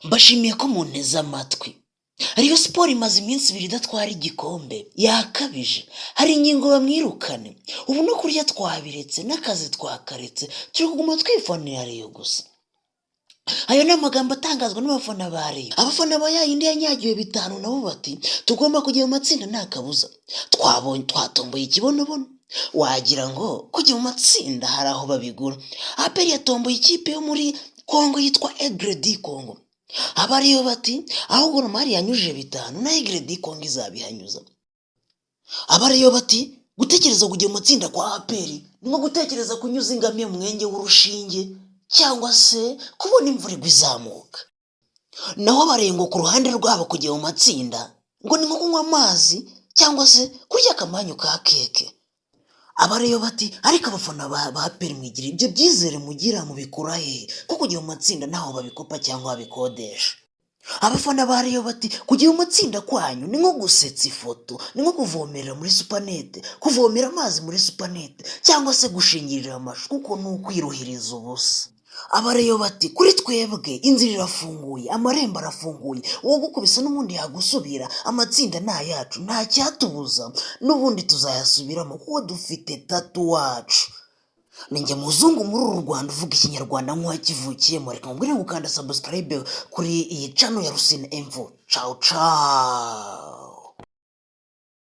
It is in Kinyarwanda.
Mbashimiye ko munteze amatwi. Rayon Sport imaze iminsi 2 idatwara igikombe, yakabije. Hari ingingo bamwirukane. Ubu no kurya twabiretse n'akazi twakaretse, turi kuguma twifonera Rayon gusa. Ayo ni amagambo atangazwa n'abafana ba Rayon. Abafana ba yayindi yanyagiwe 5 nabo bati tugomba kujya mu matsinda nta kabuza. Twatomboye ikibonobono. Wagira ngo kujya mu matsinda hari aho babigura. APR yatomboye ikipe yo muri Kongo yitwa Aigle du Congo. Abariyo bati ahubwo Romari yanyujije 5 na Aigle du Congo izabihanyuza. Abariyo bati gutekereza kujya mu matsinda kwa APR ni nko gutekereza kunyuza ingamiye mu mwenge w'urushinge cyangwa se kubona imvura izamuka. Naho abarengo ku ruhande rwabo kujya mu matsinda ngo ni nko kunywa amazi cyangwa se kurya akamanyu ka keke. Abariyo bati ariko abafana ba APR mwigira ibyo byizere mugira mu bikura he ko kujya mu matsinda naho babikopa cyangwa babikodesha. Abafana ba Rayon bati kujya mu matsinda kwanyu ni nko gusetsa ifoto, ni nko kuvomerera muri supanete, kuvomera amazi muri supanete cyangwa se gushingirira amashu kuko ni ukwiruhiriza ubusa. Abariyo bati kuri twebwe inzira irafunguye, amarembo arafunguye, uwo gukubisa n'ubundi yagusubira, amatsinda nta yacu nta cyatubuza n'ubundi tuzayasubiramo kuko dufite tatu wacu. Ninjye muzungu muri uru Rwanda uvuga ikinyarwanda nk'uwakivukiyemo. Reka mubwire gukanda subscribe kuri iyi channel ya Rusine Info. Ciao ciao.